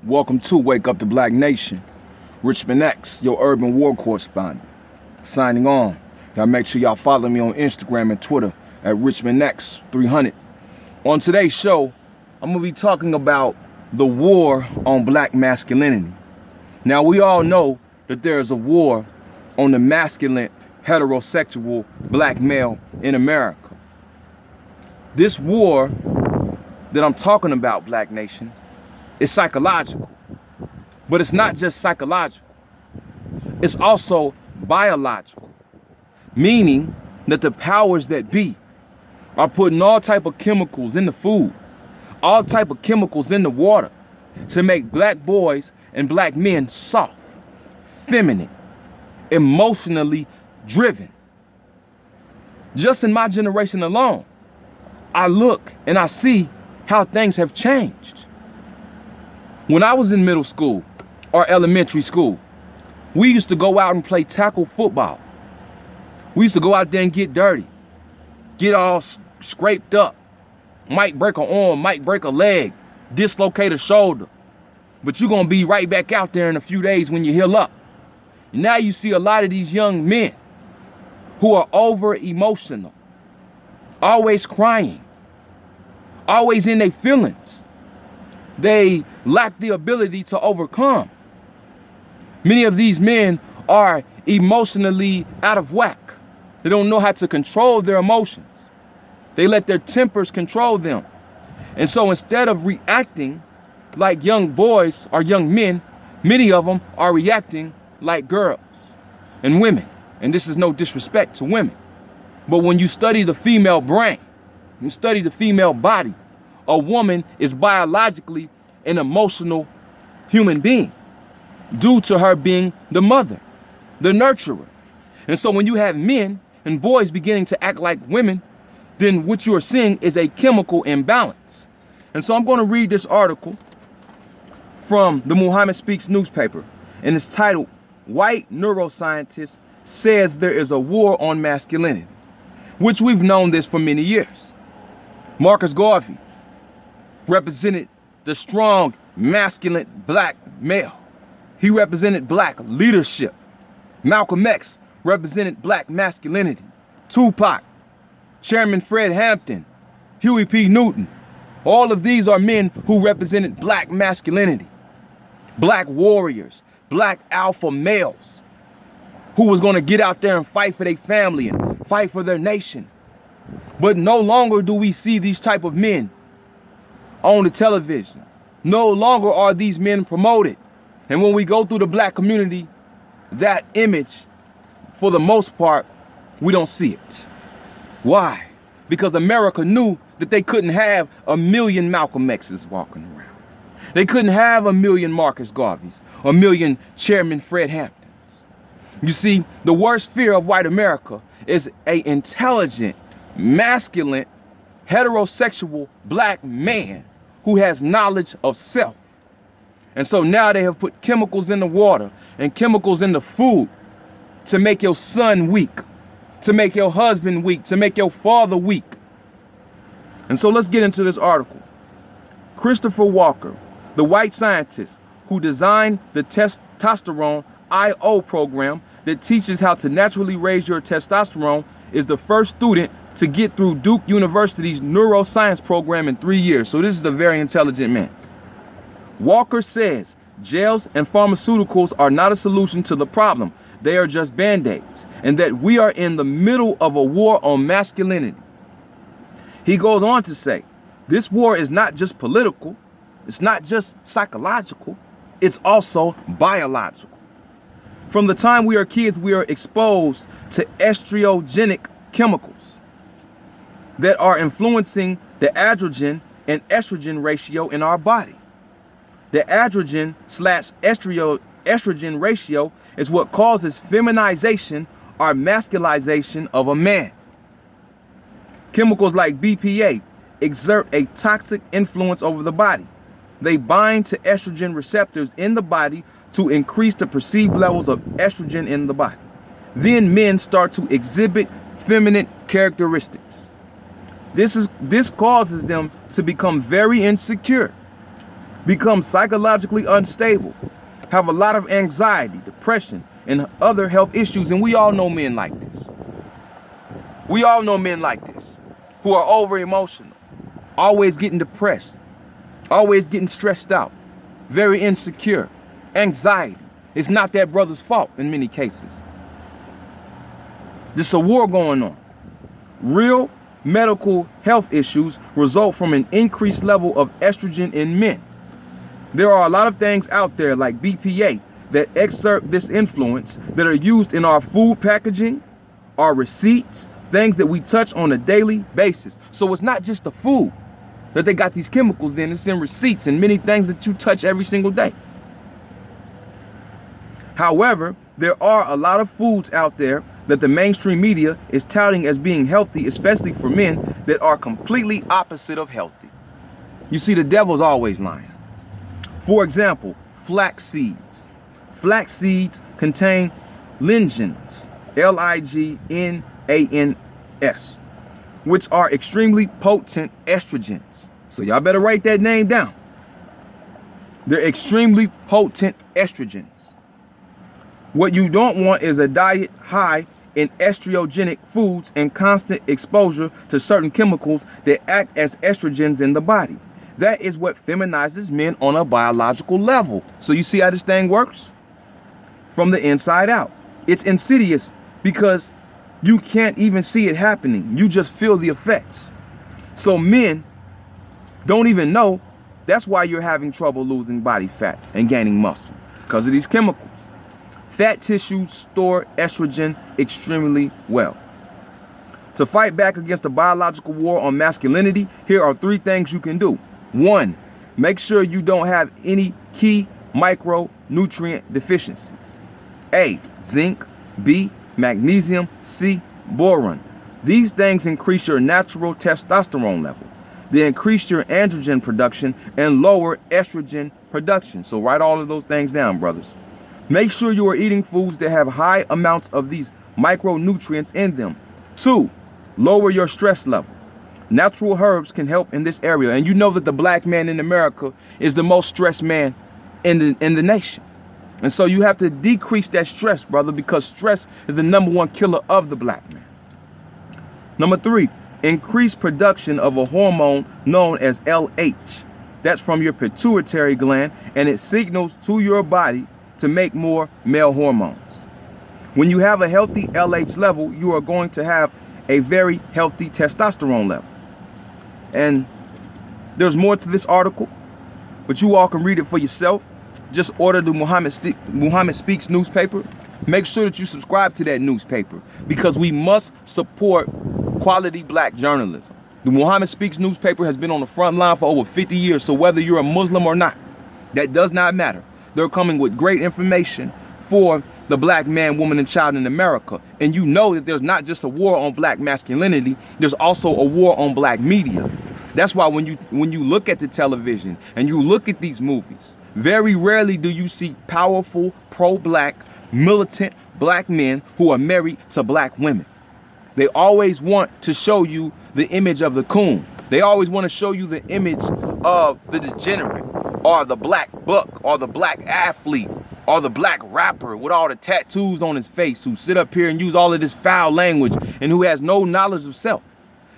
Welcome to Wake Up the Black Nation. Richmond X, your urban war correspondent. Signing on. Y'all make sure y'all follow me on Instagram and Twitter at RichmondX300. On today's show, I'm going to be talking about the war on black masculinity. Now, we all know that there is a war on the masculine, heterosexual black male in America. This war that I'm talking about, Black Nation, is psychological. But it's not just psychological. It's also biological. Meaning that the powers that be are putting all type of chemicals in the food, all type of chemicals in the water to make black boys and black men soft, feminine, emotionally driven. Just in my generation alone, I look and I see how things have changed. When I was in middle school or elementary school, we used to go out and play tackle football. We used to go out there and get dirty, get all scraped up, might break an arm, might break a leg, dislocate a shoulder. But you're gonna be right back out there in a few days when you heal up. Now you see a lot of these young men who are over emotional, always crying, always in their feelings. They lack the ability to overcome. Many of these men are emotionally out of whack. They don't know how to control their emotions. They let their tempers control them. And so instead of reacting like young boys or young men, many of them are reacting like girls and women. And this is no disrespect to women. But when you study the female brain, you study the female body, a woman is biologically an emotional human being due to her being the mother, the nurturer. And so when you have men and boys beginning to act like women, then what you are seeing is a chemical imbalance. And so I'm going to read this article from the Muhammad Speaks newspaper, and it's titled, "White Neuroscientist Says There is a War on Masculinity," which we've known this for many years. Marcus Garvey represented the strong, masculine black male. He represented black leadership. Malcolm X represented black masculinity. Tupac, Chairman Fred Hampton, Huey P. Newton, all of these are men who represented black masculinity. Black warriors, black alpha males who was going to get out there and fight for their family and fight for their nation. But no longer do we see these type of men on the television. No longer are these men promoted. And when we go through the black community, that image, for the most part, we don't see it. Why? Because America knew that they couldn't have a million Malcolm X's walking around. They couldn't have a million Marcus Garveys, a million Chairman Fred Hamptons. You see, the worst fear of white America is an intelligent, masculine, heterosexual black man who has knowledge of self. And so now they have put chemicals in the water and chemicals in the food to make your son weak, to make your husband weak, to make your father weak. And so let's get into this article. Christopher Walker, the white scientist who designed the testosterone IO program that teaches how to naturally raise your testosterone, is the first student to get through Duke University's neuroscience program in 3 years. So this is a very intelligent man. Walker says gels and pharmaceuticals are not a solution to the problem. They are just band-aids, and that we are in the middle of a war on masculinity. He goes on to say, this war is not just political, it's not just psychological, it's also biological. From the time we are kids, we are exposed to estrogenic chemicals that are influencing the androgen and estrogen ratio in our body. The androgen/estrogen ratio is what causes feminization or masculization of a man. Chemicals like BPA exert a toxic influence over the body. They bind to estrogen receptors in the body to increase the perceived levels of estrogen in the body. Then men start to exhibit feminine characteristics. This causes them to become very insecure. become psychologically unstable, have a lot of anxiety, depression, and other health issues. And we all know men like this. We all know men like this who are over emotional, always getting depressed, always getting stressed out, very insecure, anxiety. It's not that brother's fault in many cases. There's a war going on. Real medical health issues result from an increased level of estrogen in men. There are a lot of things out there like BPA that exert this influence that are used in our food packaging, our receipts, things that we touch on a daily basis. So it's not just the food that they got these chemicals in, it's in receipts and many things that you touch every single day. However, there are a lot of foods out there that the mainstream media is touting as being healthy, especially for men, that are completely opposite of healthy. You see, the devil's always lying. For example, flax seeds. Flax seeds contain lignans, L-I-G-N-A-N-S, which are extremely potent estrogens. So y'all better write that name down. They're extremely potent estrogens. What you don't want is a diet high in estrogenic foods and constant exposure to certain chemicals that act as estrogens in the body. That is what feminizes men on a biological level. So you see how this thing works? From the inside out. It's insidious because you can't even see it happening. You just feel the effects. So men don't even know that's why you're having trouble losing body fat and gaining muscle. It's because of these chemicals. Fat tissues store estrogen extremely well. To fight back against the biological war on masculinity, here are 3 things you can do. 1, make sure you don't have any key micronutrient deficiencies. A, zinc, B, magnesium, C, boron. These things increase your natural testosterone level. They increase your androgen production and lower estrogen production. So write all of those things down, brothers. Make sure you are eating foods that have high amounts of these micronutrients in them. 2, lower your stress level. Natural herbs can help in this area. And you know that the black man in America is the most stressed man in the nation. And so you have to decrease that stress, brother, because stress is the #1 killer of the black man. Number 3, increase production of a hormone known as LH. That's from your pituitary gland, and it signals to your body to make more male hormones. When you have a healthy LH level, you are going to have a very healthy testosterone level. And there's more to this article, but you all can read it for yourself. Just order the Muhammad Speaks newspaper. Make sure that you subscribe to that newspaper because we must support quality black journalism. The Muhammad Speaks newspaper has been on the front line for over 50 years, so whether you're a Muslim or not, that does not matter. They're coming with great information for the black man, woman, and child in America. And you know that there's not just a war on black masculinity, there's also a war on black media. That's why when you look at the television and you look at these movies, very rarely do you see powerful, pro-black, militant black men who are married to black women. They always want to show you the image of the coon. They always want to show you the image of the degenerate, or the black buck, or the black athlete, or the black rapper with all the tattoos on his face who sit up here and use all of this foul language and who has no knowledge of self.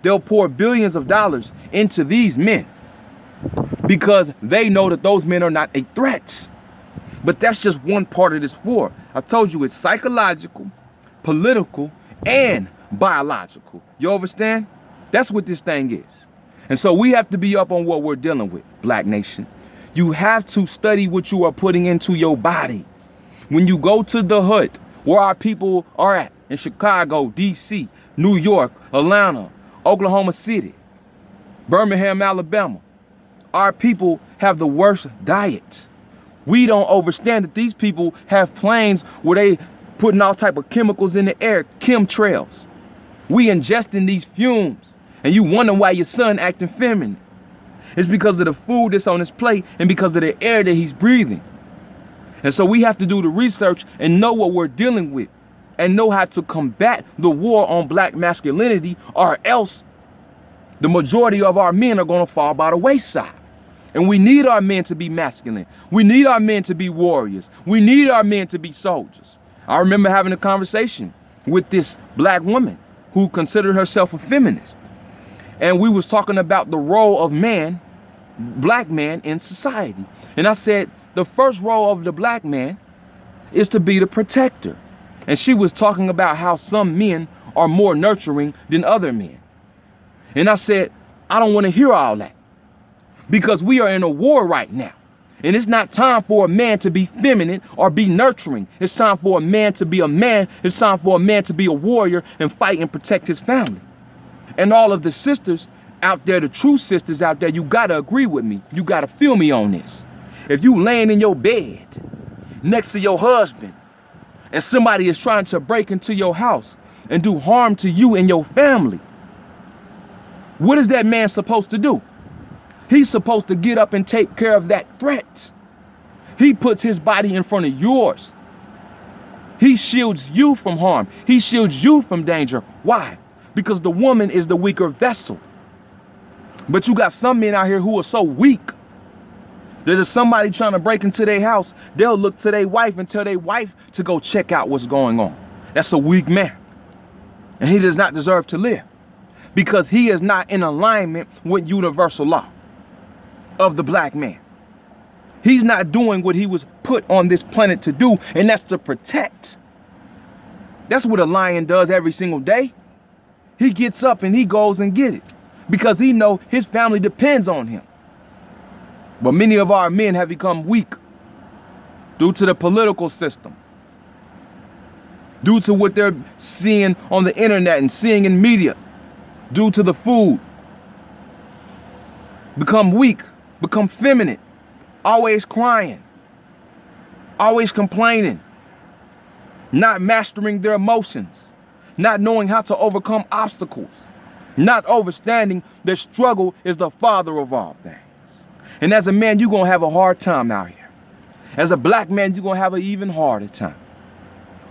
They'll pour billions of dollars into these men because they know that those men are not a threat. But that's just one part of this war. I told you it's psychological, political, and biological. You understand? That's what this thing is. And so we have to be up on what we're dealing with, Black Nation. You have to study what you are putting into your body. When you go to the hood, where our people are at, in Chicago, D.C., New York, Atlanta, Oklahoma City, Birmingham, Alabama, our people have the worst diet. We don't understand that these people have planes where they putting all type of chemicals in the air, chemtrails. We ingesting these fumes, and you wonder why your son acting feminine. It's because of the food that's on his plate and because of the air that he's breathing. And so we have to do the research and know what we're dealing with and know how to combat the war on black masculinity, or else the majority of our men are going to fall by the wayside. And we need our men to be masculine. We need our men to be warriors. We need our men to be soldiers. I remember having a conversation with this black woman who considered herself a feminist. And we was talking about the role of man, black man in society. And I said, the first role of the black man is to be the protector. And she was talking about how some men are more nurturing than other men. And I said, I don't want to hear all that, because we are in a war right now. And it's not time for a man to be feminine or be nurturing. It's time for a man to be a man. It's time for a man to be a warrior and fight and protect his family. And all of the sisters out there, the true sisters out there, you got to agree with me. You got to feel me on this. If you laying in your bed next to your husband and somebody is trying to break into your house and do harm to you and your family, what is that man supposed to do? He's supposed to get up and take care of that threat. He puts his body in front of yours. He shields you from harm. He shields you from danger. Why? Because the woman is the weaker vessel. But you got some men out here who are so weak that if somebody trying to break into their house, they'll look to their wife and tell their wife to go check out what's going on. That's a weak man. And he does not deserve to live, because he is not in alignment with universal law of the black man. He's not doing what he was put on this planet to do, and that's to protect. That's what a lion does every single day. He gets up and he goes and get it, because he know his family depends on him. But many of our men have become weak due to the political system, due to what they're seeing on the internet and seeing in media, due to the food. Become weak, become feminine, always crying, always complaining, not mastering their emotions, not knowing how to overcome obstacles, not understanding that struggle is the father of all things. And as a man, you're going to have a hard time out here. As a black man, you're going to have an even harder time.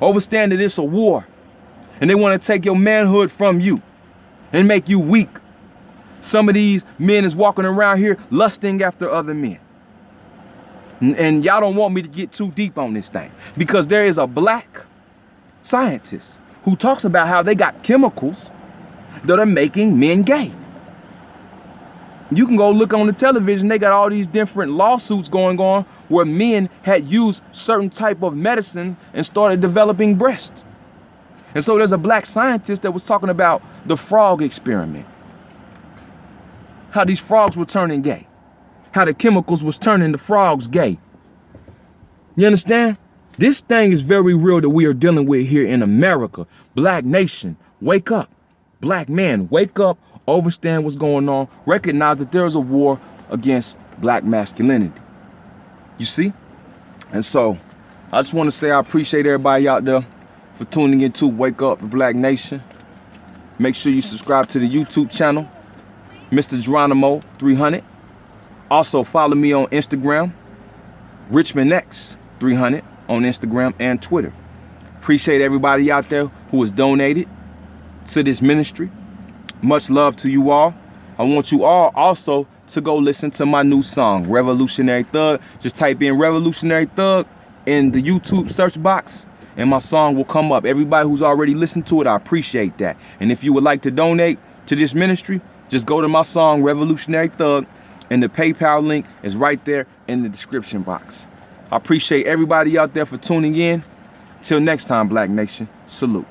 Understand that it's a war, and they want to take your manhood from you and make you weak. Some of these men is walking around here lusting after other men. And y'all don't want me to get too deep on this thing, because there is a black scientist who talks about how they got chemicals that are making men gay. You can go look on the television. They got all these different lawsuits going on where men had used certain type of medicine and started developing breasts. And so there's a black scientist that was talking about the frog experiment. How these frogs were turning gay. How the chemicals was turning the frogs gay. You understand? This thing is very real that we are dealing with here in America. Black nation, wake up. Black man, wake up. Understand what's going on. Recognize that there is a war against black masculinity. You see? And so I just want to say I appreciate everybody out there for tuning into Wake Up the Black Nation. Make sure you subscribe to the YouTube channel, Mr. Geronimo 300. Also follow me on Instagram, RichmondX 300 on Instagram and Twitter. Appreciate everybody out there who has donated to this ministry. Much love to you all. I want you all also to go listen to my new song, Revolutionary Thug. Just type in Revolutionary Thug in the YouTube search box and my song will come up. Everybody who's already listened to it, I appreciate that. And if you would like to donate to this ministry, just go to my song, Revolutionary Thug, and the PayPal link is right there in the description box. I appreciate everybody out there for tuning in. Till next time, Black Nation, salute.